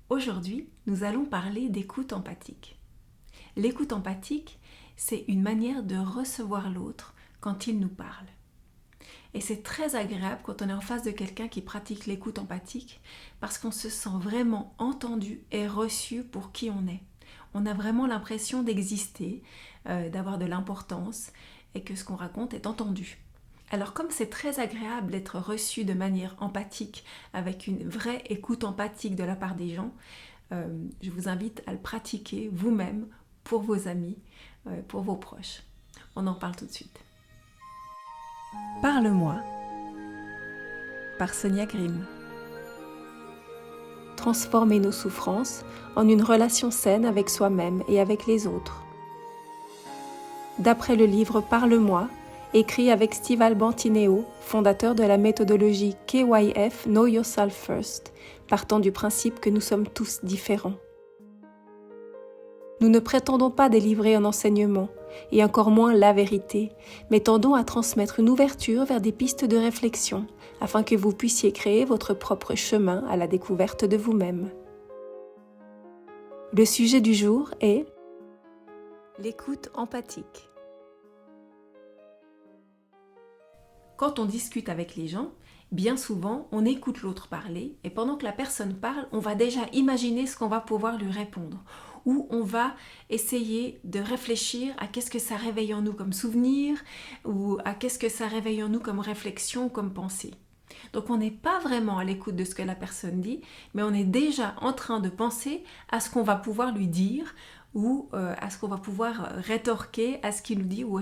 Aujourd'hui, nous allons parler d'écoute empathique. L'écoute empathique, c'est une manière de recevoir l'autre quand il nous parle. Et c'est très agréable quand on est en face de quelqu'un qui pratique l'écoute empathique parce qu'on se sent vraiment entendu et reçu pour qui on est. On a vraiment l'impression d'exister, d'avoir de l'importance et que ce qu'on raconte est entendu. Alors comme c'est très agréable d'être reçu de manière empathique, avec une vraie écoute empathique de la part des gens, je vous invite à le pratiquer vous-même, pour vos amis, pour vos proches. On en parle tout de suite. Parle-moi par Sonia Grimm. Transformer nos souffrances en une relation saine avec soi-même et avec les autres. D'après le livre Parle-moi, écrit avec Steve Albantineo, fondateur de la méthodologie KYF Know Yourself First, partant du principe que nous sommes tous différents. Nous ne prétendons pas délivrer un enseignement, et encore moins la vérité, mais tendons à transmettre une ouverture vers des pistes de réflexion, afin que vous puissiez créer votre propre chemin à la découverte de vous-même. Le sujet du jour est l'écoute empathique. Quand on discute avec les gens, bien souvent, on écoute l'autre parler et pendant que la personne parle, on va déjà imaginer ce qu'on va pouvoir lui répondre. Ou on va essayer de réfléchir à qu'est-ce que ça réveille en nous comme souvenir ou à qu'est-ce que ça réveille en nous comme réflexion, comme pensée. Donc on n'est pas vraiment à l'écoute de ce que la personne dit, mais on est déjà en train de penser à ce qu'on va pouvoir lui dire ou à ce qu'on va pouvoir rétorquer à ce qu'il nous dit ou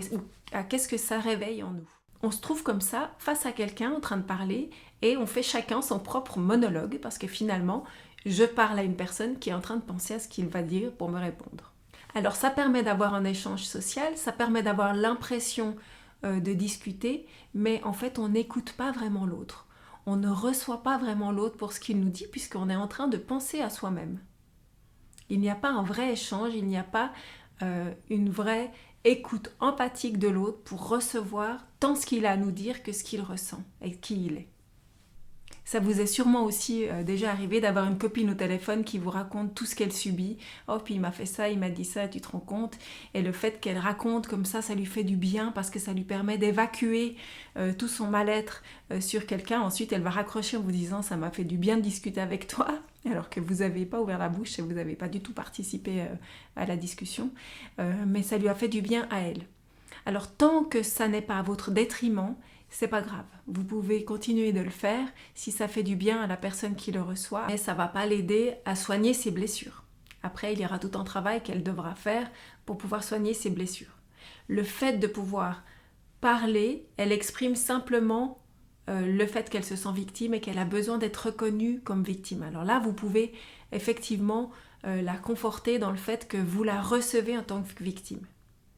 à qu'est-ce que ça réveille en nous. On se trouve comme ça face à quelqu'un en train de parler et on fait chacun son propre monologue parce que finalement, je parle à une personne qui est en train de penser à ce qu'il va dire pour me répondre. Alors ça permet d'avoir un échange social, ça permet d'avoir l'impression de discuter, mais en fait on n'écoute pas vraiment l'autre. On ne reçoit pas vraiment l'autre pour ce qu'il nous dit puisqu'on est en train de penser à soi-même. Il n'y a pas un vrai échange, il n'y a pas une vraie écoute empathique de l'autre pour recevoir tant ce qu'il a à nous dire que ce qu'il ressent et qui il est. Ça vous est sûrement aussi déjà arrivé d'avoir une copine au téléphone qui vous raconte tout ce qu'elle subit. Oh, puis il m'a fait ça, il m'a dit ça, tu te rends compte? Et le fait qu'elle raconte comme ça lui fait du bien parce que ça lui permet d'évacuer tout son mal-être sur quelqu'un. Ensuite, elle va raccrocher en vous disant ça m'a fait du bien de discuter avec toi, alors que vous n'avez pas ouvert la bouche et vous n'avez pas du tout participé à la discussion. Mais ça lui a fait du bien à elle. Alors tant que ça n'est pas à votre détriment, c'est pas grave. Vous pouvez continuer de le faire si ça fait du bien à la personne qui le reçoit, mais ça va pas l'aider à soigner ses blessures. Après, il y aura tout un travail qu'elle devra faire pour pouvoir soigner ses blessures. Le fait de pouvoir parler, elle exprime simplement le fait qu'elle se sent victime et qu'elle a besoin d'être reconnue comme victime. Alors là, vous pouvez effectivement la conforter dans le fait que vous la recevez en tant que victime.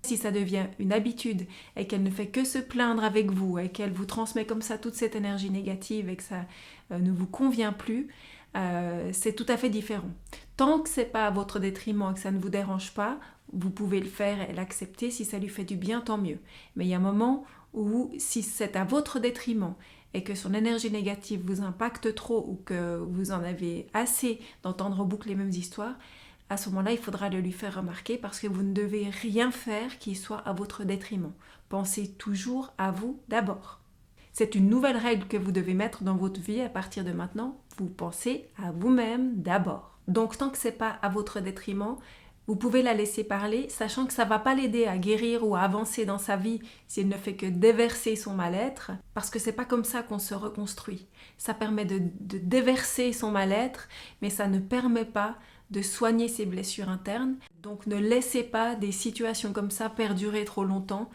Si ça devient une habitude et qu'elle ne fait que se plaindre avec vous et qu'elle vous transmet comme ça toute cette énergie négative et que ça ne vous convient plus, c'est tout à fait différent. Tant que c'est pas à votre détriment et que ça ne vous dérange pas, vous pouvez le faire et l'accepter. Si ça lui fait du bien, tant mieux. Mais il y a un moment où si c'est à votre détriment et que son énergie négative vous impacte trop ou que vous en avez assez d'entendre en boucle les mêmes histoires, à ce moment-là, il faudra le lui faire remarquer parce que vous ne devez rien faire qui soit à votre détriment. Pensez toujours à vous d'abord. C'est une nouvelle règle que vous devez mettre dans votre vie à partir de maintenant. Vous pensez à vous-même d'abord. Donc tant que ce n'est pas à votre détriment, vous pouvez la laisser parler, sachant que ça ne va pas l'aider à guérir ou à avancer dans sa vie s'il ne fait que déverser son mal-être, parce que c'est pas comme ça qu'on se reconstruit. Ça permet de déverser son mal-être, mais ça ne permet pas de soigner ses blessures internes. Donc ne laissez pas des situations comme ça perdurer trop longtemps,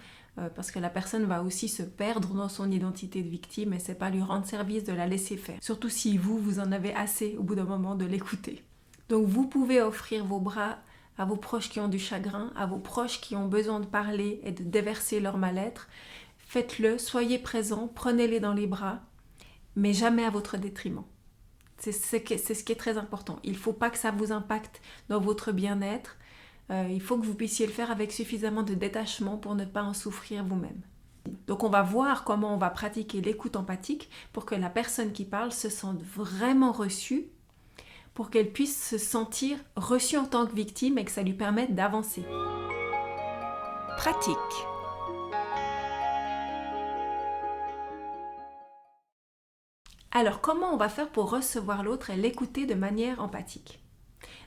parce que la personne va aussi se perdre dans son identité de victime et c'est pas lui rendre service de la laisser faire. Surtout si vous en avez assez au bout d'un moment de l'écouter. Donc vous pouvez offrir vos bras à vos proches qui ont du chagrin, à vos proches qui ont besoin de parler et de déverser leur mal-être. Faites-le, soyez présents, prenez-les dans les bras, mais jamais à votre détriment. C'est ce qui est très important. Il ne faut pas que ça vous impacte dans votre bien-être. Il faut que vous puissiez le faire avec suffisamment de détachement pour ne pas en souffrir vous-même. Donc on va voir comment on va pratiquer l'écoute empathique pour que la personne qui parle se sente vraiment reçue, pour qu'elle puisse se sentir reçue en tant que victime et que ça lui permette d'avancer. Pratique. Alors, comment on va faire pour recevoir l'autre et l'écouter de manière empathique?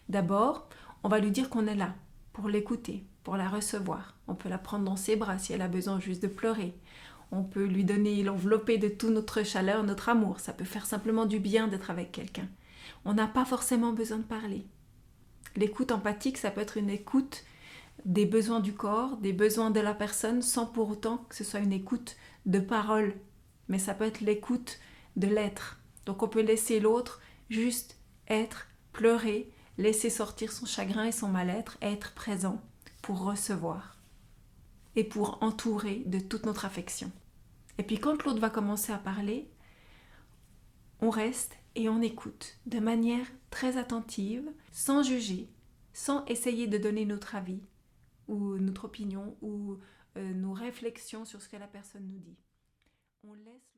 D'abord, on va lui dire qu'on est là pour l'écouter, pour la recevoir. On peut la prendre dans ses bras si elle a besoin juste de pleurer. On peut lui donner, l'envelopper de toute notre chaleur, notre amour. Ça peut faire simplement du bien d'être avec quelqu'un. On n'a pas forcément besoin de parler. L'écoute empathique, ça peut être une écoute des besoins du corps, des besoins de la personne, sans pour autant que ce soit une écoute de parole. Mais ça peut être l'écoute de l'être. Donc on peut laisser l'autre juste être, pleurer, laisser sortir son chagrin et son mal-être, être présent pour recevoir et pour entourer de toute notre affection. Et puis quand l'autre va commencer à parler, on reste et on écoute de manière très attentive, sans juger, sans essayer de donner notre avis ou notre opinion ou nos réflexions sur ce que la personne nous dit. On laisse